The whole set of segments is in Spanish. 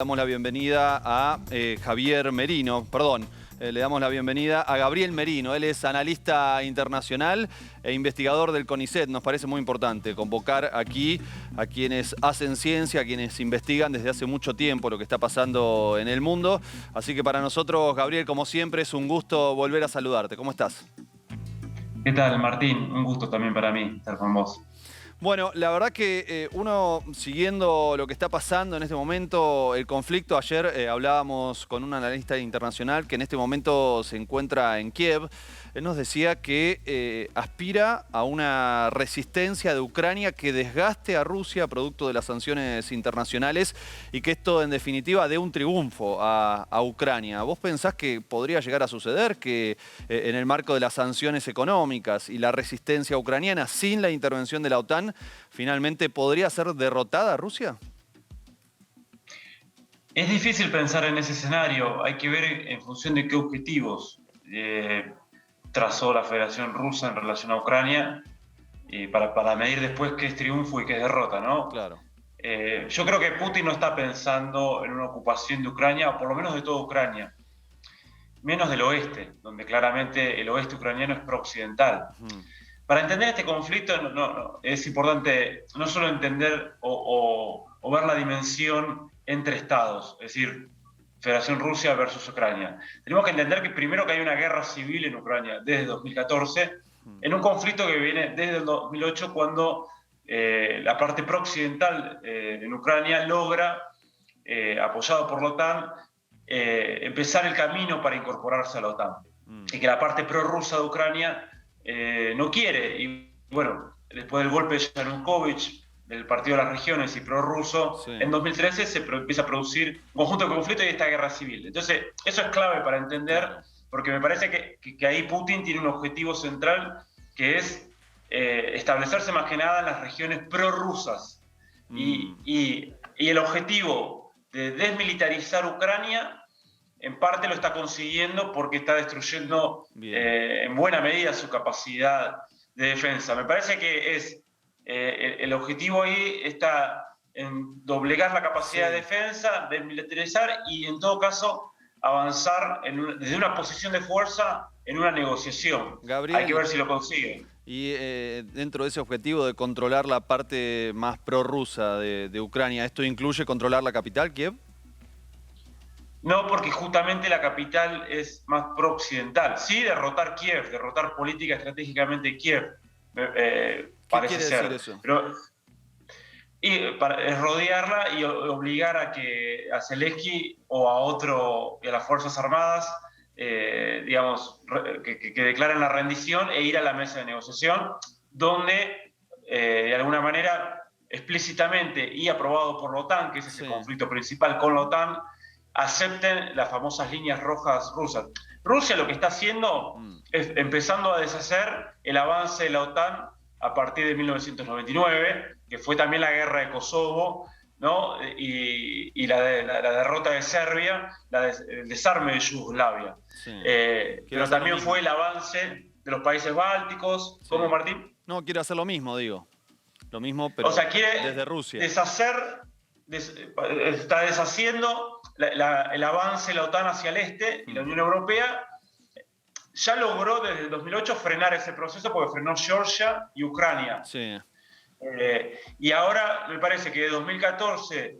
Damos la bienvenida a Javier Merino, le damos la bienvenida a Gabriel Merino. Él es analista internacional e investigador del CONICET. Nos parece muy importante convocar aquí a quienes hacen ciencia, a quienes investigan desde hace mucho tiempo lo que está pasando en el mundo. Así que para nosotros, Gabriel, como siempre, es un gusto volver a saludarte. ¿Cómo estás? ¿Qué tal, Martín? Un gusto también para mí estar con vos. Bueno, la verdad que uno siguiendo lo que está pasando en este momento, el conflicto, ayer hablábamos con un analista internacional que en este momento se encuentra en Kiev. Él nos decía que aspira a una resistencia de Ucrania que desgaste a Rusia producto de las sanciones internacionales y que esto en definitiva dé un triunfo a Ucrania. ¿Vos pensás que podría llegar a suceder que en el marco de las sanciones económicas y la resistencia ucraniana sin la intervención de la OTAN finalmente podría ser derrotada Rusia? Es difícil pensar en ese escenario. Hay que ver en función de qué objetivos trazó la Federación Rusa en relación a Ucrania para medir después qué es triunfo y qué es derrota, ¿no? Claro. Yo creo que Putin no está pensando en una ocupación de Ucrania, o por lo menos de toda Ucrania, menos del oeste, donde claramente el oeste ucraniano es pro-occidental. Para entender este conflicto es importante no solo entender o ver la dimensión entre estados, es decir, Federación Rusia versus Ucrania. Tenemos que entender que primero que hay una guerra civil en Ucrania desde 2014, en un conflicto que viene desde el 2008 cuando la parte pro-occidental en Ucrania logra, apoyado por la OTAN, empezar el camino para incorporarse a la OTAN. Y que la parte pro-rusa de Ucrania no quiere. Y bueno, después del golpe de Yanukovych, del Partido de las Regiones y prorruso, sí, en 2013 se empieza a producir un conjunto de conflictos y esta guerra civil. Entonces, eso es clave para entender, porque me parece que ahí Putin tiene un objetivo central que es establecerse más que nada en las regiones prorrusas. Y el objetivo de desmilitarizar Ucrania en parte lo está consiguiendo porque está destruyendo en buena medida su capacidad de defensa. Me parece que el objetivo ahí está en doblegar la capacidad de defensa, desmilitarizar y en todo caso avanzar desde una posición de fuerza en una negociación. Gabriel, hay que ver si lo consigue. Y dentro de ese objetivo de controlar la parte más prorrusa de Ucrania, ¿esto incluye controlar la capital, Kiev? No, porque justamente la capital es más pro-occidental. Sí, derrotar Kiev, derrotar política estratégicamente Kiev, parece ser. ¿Qué quiere decir eso? Pero, es rodearla y obligar a Zelensky o a las Fuerzas Armadas, digamos, que declaren la rendición e ir a la mesa de negociación, donde, de alguna manera, explícitamente y aprobado por la OTAN, que ese es el conflicto principal con la OTAN, acepten las famosas líneas rojas rusas. Rusia lo que está haciendo es empezando a deshacer el avance de la OTAN a partir de 1999, que fue también la guerra de Kosovo, ¿no? y la derrota de Serbia, el desarme de Yugoslavia. Pero también fue el avance de los países bálticos. ¿Cómo, Martín? No, quiere hacer lo mismo, digo. Lo mismo, pero o sea, quiere desde Rusia. Está deshaciendo el avance de la OTAN hacia el este y la Unión Europea ya logró desde el 2008 frenar ese proceso porque frenó Georgia y Ucrania. Sí. Y ahora me parece que de 2014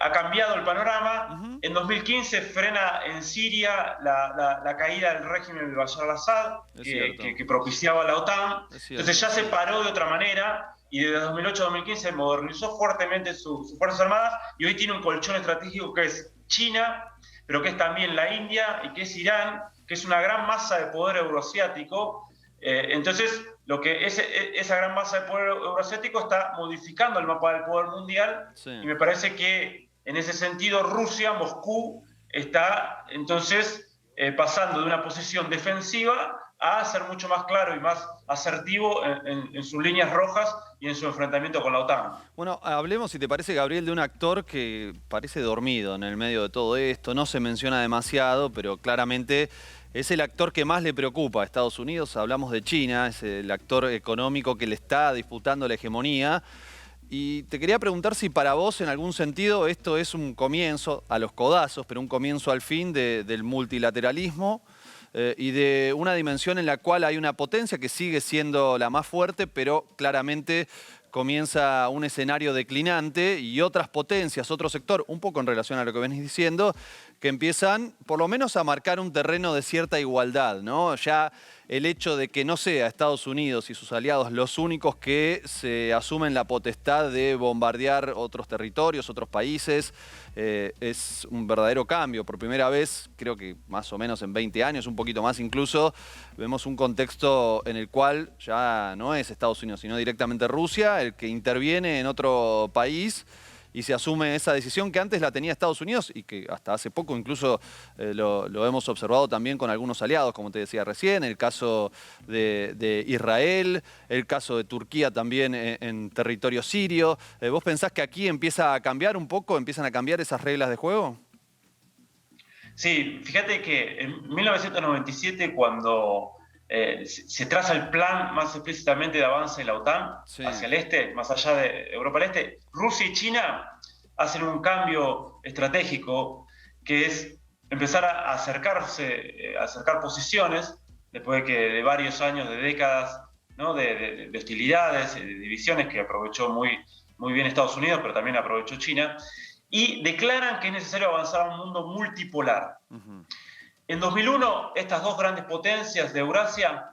ha cambiado el panorama. En 2015 frena en Siria la caída del régimen de Bashar al-Assad que propiciaba la OTAN. Entonces ya se paró de otra manera. Y desde 2008 a 2015 modernizó fuertemente sus Fuerzas Armadas y hoy tiene un colchón estratégico que es China, pero que es también la India y que es Irán, que es una gran masa de poder euroasiático. Entonces, esa gran masa de poder euroasiático está modificando el mapa del poder mundial y me parece que en ese sentido Rusia, Moscú, está entonces pasando de una posición defensiva a ser mucho más claro y más asertivo en sus líneas rojas y en su enfrentamiento con la OTAN. Bueno, hablemos, si te parece, Gabriel, de un actor que parece dormido en el medio de todo esto. No se menciona demasiado, pero claramente es el actor que más le preocupa a Estados Unidos. Hablamos de China, es el actor económico que le está disputando la hegemonía. Y te quería preguntar si para vos, en algún sentido, esto es un comienzo, a los codazos, pero un comienzo al fin del multilateralismo y de una dimensión en la cual hay una potencia que sigue siendo la más fuerte, pero claramente comienza un escenario declinante y otras potencias, otro sector, un poco en relación a lo que venís diciendo, que empiezan por lo menos a marcar un terreno de cierta igualdad, ¿no? Ya el hecho de que no sea Estados Unidos y sus aliados los únicos que se asumen la potestad de bombardear otros territorios, otros países, es un verdadero cambio. Por primera vez, creo que más o menos en 20 años, un poquito más incluso, vemos un contexto en el cual ya no es Estados Unidos, sino directamente Rusia, el que interviene en otro país y se asume esa decisión que antes la tenía Estados Unidos y que hasta hace poco incluso lo hemos observado también con algunos aliados, como te decía recién, el caso de Israel, el caso de Turquía también en territorio sirio. ¿Vos pensás que aquí empieza a cambiar un poco, empiezan a cambiar esas reglas de juego? Sí, fíjate que en 1997, cuando se traza el plan más explícitamente de avance de la OTAN Sí. hacia el este, más allá de Europa del Este, Rusia y China hacen un cambio estratégico que es empezar a acercarse, a acercar posiciones, después de varios años, de décadas, ¿no? de hostilidades, de divisiones que aprovechó muy bien Estados Unidos, pero también aprovechó China, y declaran que es necesario avanzar a un mundo multipolar. En 2001, estas dos grandes potencias de Eurasia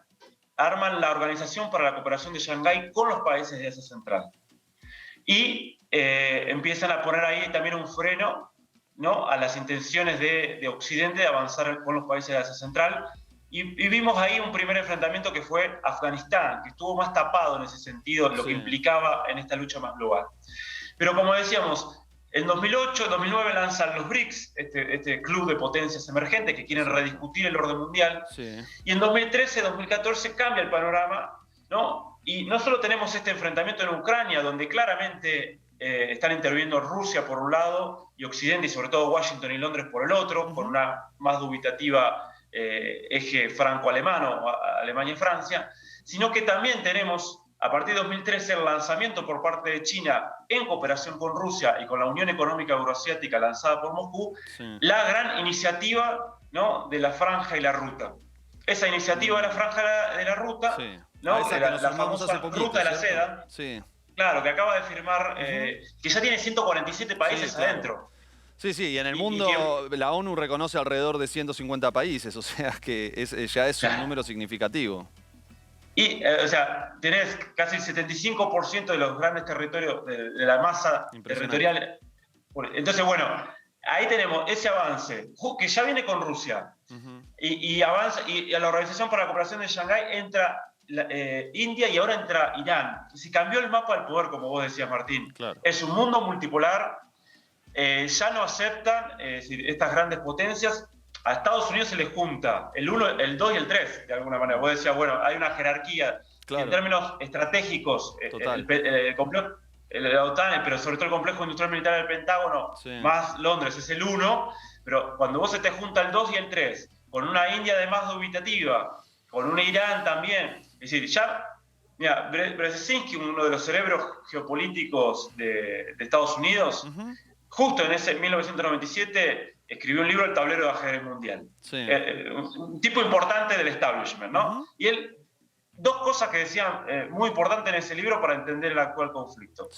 arman la Organización para la Cooperación de Shanghái con los países de Asia Central. Y empiezan a poner ahí también un freno, ¿no?, a las intenciones de Occidente de avanzar con los países de Asia Central. Y vimos ahí un primer enfrentamiento que fue Afganistán, que estuvo más tapado en ese sentido, lo que implicaba en esta lucha más global. Pero como decíamos, en 2008, 2009 lanzan los BRICS, este club de potencias emergentes que quieren rediscutir el orden mundial. Sí. Y en 2013, 2014 cambia el panorama, ¿no? Y no solo tenemos este enfrentamiento en Ucrania, donde claramente están interviniendo Rusia por un lado y Occidente, y sobre todo Washington y Londres por el otro, con una más dubitativa eje franco-alemano, Alemania y Francia, sino que también tenemos a partir de 2013 el lanzamiento por parte de China en cooperación con Rusia y con la Unión Económica Euroasiática lanzada por Moscú, la gran iniciativa, ¿no?, de la Franja y la Ruta. Esa iniciativa de la Franja de la Ruta, ¿no?, de la famosa Ruta de la Seda, claro, que acaba de firmar, que ya tiene 147 países adentro. Sí, sí, y en el mundo la ONU reconoce alrededor de 150 países, o sea que ya es un número significativo. Y, o sea, tenés casi el 75% de los grandes territorios de la masa territorial. Entonces, bueno, ahí tenemos ese avance, que ya viene con Rusia. Y avanza, y a la Organización para la Cooperación de Shanghái entra India y ahora entra Irán. Se cambió el mapa del poder, como vos decías, Martín. Claro. Es un mundo multipolar. Ya no aceptan estas grandes potencias. A Estados Unidos se le junta el 1, el 2 y el 3, de alguna manera. Vos decías, bueno, hay una jerarquía. En términos estratégicos, la OTAN, pero sobre todo el complejo industrial militar del Pentágono, más Londres, es el 1, pero cuando vos se te junta el 2 y el 3, con una India además dubitativa, con un Irán también, es decir, ya, mira, Brzezinski, uno de los cerebros geopolíticos de Estados Unidos, justo en ese 1997 escribió un libro, El tablero de ajedrez mundial. Un tipo importante del establishment, ¿no? Y él, dos cosas que decían muy importantes en ese libro para entender el actual conflicto.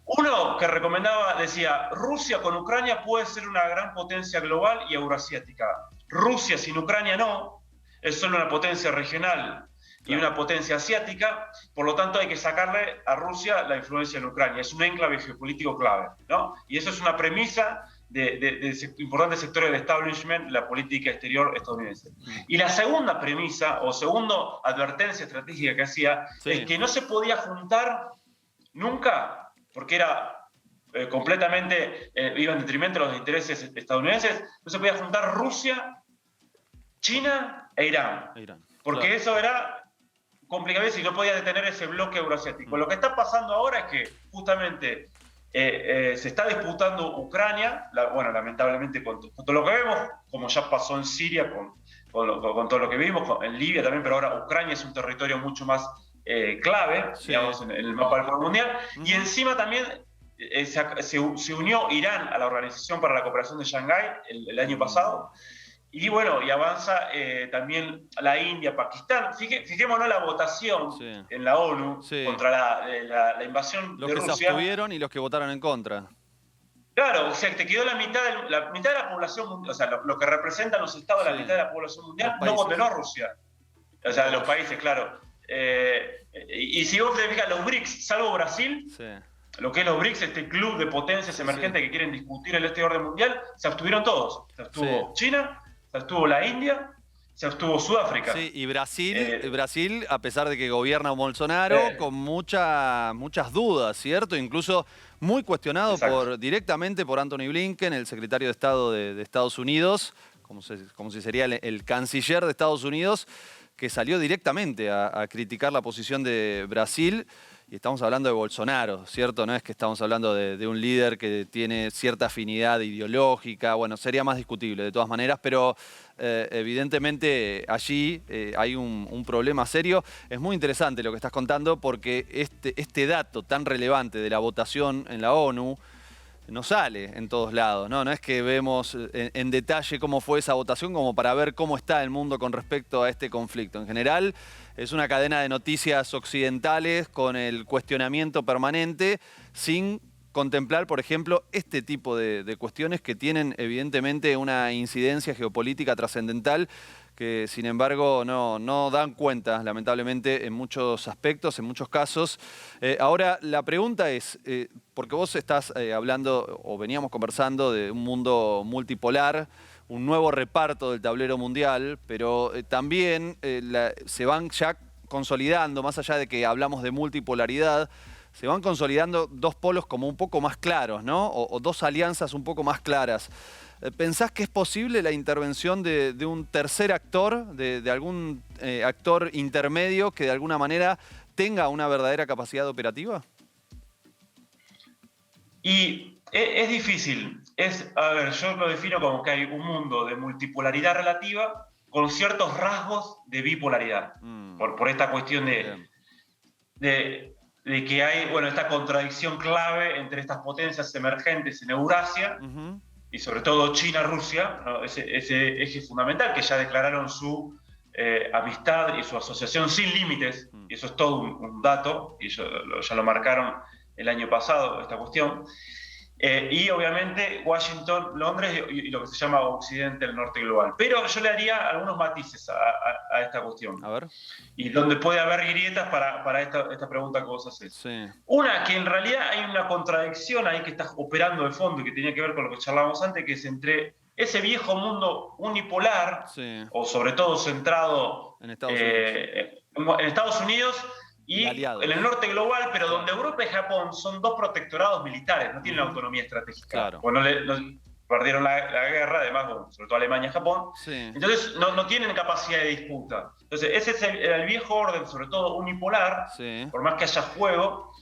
Uno que recomendaba, decía, Rusia con Ucrania puede ser una gran potencia global y eurasiática. Rusia sin Ucrania no, es solo una potencia regional y una potencia asiática, por lo tanto hay que sacarle a Rusia la influencia en Ucrania. Es un enclave geopolítico clave, ¿no? Y eso es una premisa de importantes sectores del establishment, la política exterior estadounidense. Y la segunda premisa, o segunda advertencia estratégica que hacía, es que no se podía juntar nunca, porque era completamente, iba en detrimento de los intereses estadounidenses, no se podía juntar Rusia, China e Irán. Porque eso era complicado y no podía detener ese bloque euroasiático. Lo que está pasando ahora es que justamente se está disputando Ucrania, bueno, lamentablemente con todo lo que vemos, como ya pasó en Siria, con todo lo que vimos, en Libia también, pero ahora Ucrania es un territorio mucho más clave, Sí. digamos, en el mapa del poder mundial. Y Ujú. encima también se unió Irán a la Organización para la Cooperación de Shanghái el año pasado. Y bueno, y avanza también la India, Pakistán. Fijémonos la votación Sí. en la ONU Sí. contra la invasión Los de que se Rusia. abstuvieron y los que votaron en contra. Claro, o sea, te quedó la mitad de la población mundial, o sea, lo que representan los estados, Sí. la mitad de la población mundial, Los no países. condenó a Rusia. O sea, de los países, claro. Y si vos te fijas, los BRICS, salvo Brasil, Sí. lo que es los BRICS, este club de potencias emergentes que quieren discutir el este orden mundial, se abstuvieron todos. Se abstuvo China, se abstuvo la India, se abstuvo Sudáfrica. Sí, y Brasil, a pesar de que gobierna Bolsonaro, con muchas dudas, ¿cierto? Incluso muy cuestionado directamente por Anthony Blinken, el secretario de Estado de Estados Unidos, como si sería el canciller de Estados Unidos, que salió directamente a criticar la posición de Brasil. Y estamos hablando de Bolsonaro, ¿cierto? No es que estamos hablando de un líder que tiene cierta afinidad ideológica. Bueno, sería más discutible de todas maneras, pero evidentemente allí hay un problema serio. Es muy interesante lo que estás contando porque este dato tan relevante de la votación en la ONU no sale en todos lados, ¿no? No es que vemos en detalle cómo fue esa votación como para ver cómo está el mundo con respecto a este conflicto. En general, es una cadena de noticias occidentales con el cuestionamiento permanente, sin contemplar, por ejemplo, este tipo de cuestiones que tienen evidentemente una incidencia geopolítica trascendental que sin embargo no dan cuenta, lamentablemente, en muchos aspectos, en muchos casos. Ahora, la pregunta es, porque vos estás hablando, o veníamos conversando, de un mundo multipolar, un nuevo reparto del tablero mundial, pero también se van ya consolidando, más allá de que hablamos de multipolaridad, se van consolidando dos polos como un poco más claros, ¿no? O dos alianzas un poco más claras. ¿Pensás que es posible la intervención de un tercer actor, de algún actor intermedio que de alguna manera tenga una verdadera capacidad operativa? Y es difícil. A ver, yo lo defino como que hay un mundo de multipolaridad relativa con ciertos rasgos de bipolaridad. Por esta cuestión de que hay, bueno, esta contradicción clave entre estas potencias emergentes en Eurasia y sobre todo China-Rusia, ¿no? ese eje fundamental que ya declararon su amistad y su asociación sin límites, y eso es todo un dato, y ya lo marcaron el año pasado, esta cuestión. Y obviamente Washington, Londres y lo que se llama Occidente, el norte global. Pero yo le haría algunos matices a esta cuestión. A ver. Y donde puede haber grietas para esta pregunta que vos haces. Sí. Una, que en realidad hay una contradicción ahí que está operando de fondo y que tenía que ver con lo que charlábamos antes, que es entre ese viejo mundo unipolar, o sobre todo centrado en Estados Unidos. Y en el norte global, pero donde Europa y Japón son dos protectorados militares, no tienen autonomía estratégica. Claro. Bueno, perdieron la guerra, además, bueno, sobre todo Alemania y Japón. Entonces no tienen capacidad de disputa. Entonces ese es el viejo orden, sobre todo unipolar, por más que haya fuego,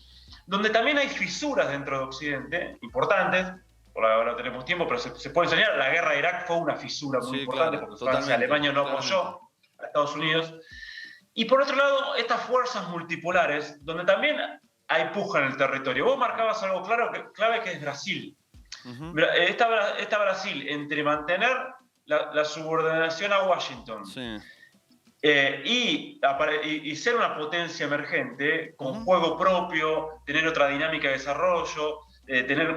donde también hay fisuras dentro de Occidente, importantes. Por ahora no tenemos tiempo, pero se puede enseñar. La guerra de Irak fue una fisura muy importante, porque Francia, Alemania no apoyó a Estados Unidos. Y por otro lado, estas fuerzas multipolares, donde también hay puja en el territorio. Vos marcabas algo clave que es Brasil. Está Brasil entre mantener la subordinación a Washington y ser una potencia emergente, con juego propio, tener otra dinámica de desarrollo, tener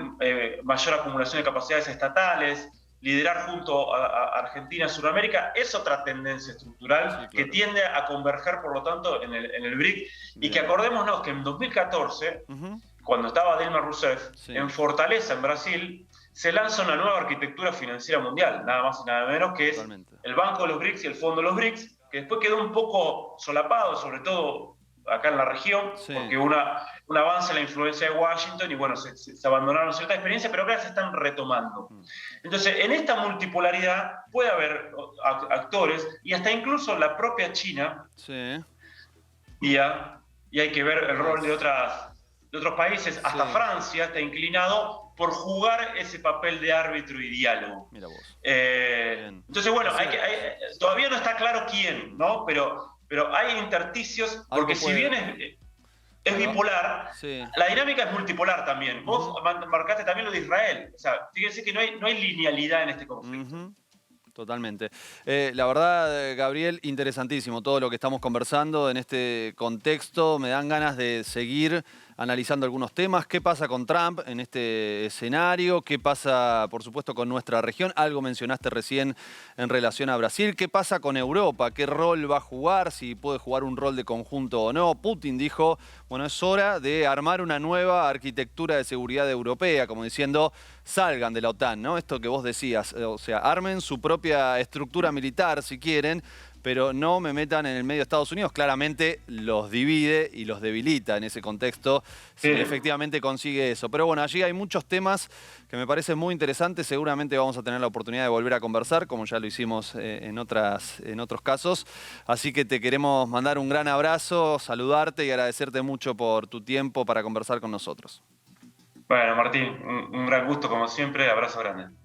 mayor acumulación de capacidades estatales, liderar junto a Argentina, Sudamérica, es otra tendencia estructural que tiende a converger, por lo tanto, en el BRIC. Y que acordémonos que en 2014, cuando estaba Dilma Rousseff, en Fortaleza, en Brasil, se lanza una nueva arquitectura financiera mundial, nada más y nada menos, que es el Banco de los BRICS y el Fondo de los BRICS, que después quedó un poco solapado, sobre todo acá en la región, porque un avance en la influencia de Washington y bueno, se abandonaron ciertas experiencias, pero ahora se están retomando. Entonces, en esta multipolaridad puede haber actores y hasta incluso la propia China, y hay que ver el rol de otros países, hasta Francia está inclinado por jugar ese papel de árbitro y diálogo. Mira vos. Entonces, bueno, todavía no está claro quién, ¿no? Pero pero hay intersticios, porque si bien es bipolar, sí, la dinámica es multipolar también. Vos marcaste también lo de Israel. O sea, fíjense que no hay linealidad en este conflicto. Totalmente. La verdad, Gabriel, interesantísimo todo lo que estamos conversando en este contexto. Me dan ganas de seguir analizando algunos temas. ¿Qué pasa con Trump en este escenario? ¿Qué pasa, por supuesto, con nuestra región? Algo mencionaste recién en relación a Brasil. ¿Qué pasa con Europa? ¿Qué rol va a jugar? Si puede jugar un rol de conjunto o no. Putin dijo, bueno, es hora de armar una nueva arquitectura de seguridad europea, como diciendo, salgan de la OTAN, ¿no? Esto que vos decías, o sea, armen su propia estructura militar si quieren, pero no me metan en el medio de Estados Unidos. Claramente los divide y los debilita en ese contexto, si efectivamente consigue eso. Pero bueno, allí hay muchos temas que me parecen muy interesantes. Seguramente vamos a tener la oportunidad de volver a conversar, como ya lo hicimos en otros casos. Así que te queremos mandar un gran abrazo, saludarte y agradecerte mucho por tu tiempo para conversar con nosotros. Bueno, Martín, un gran gusto como siempre. Abrazo grande.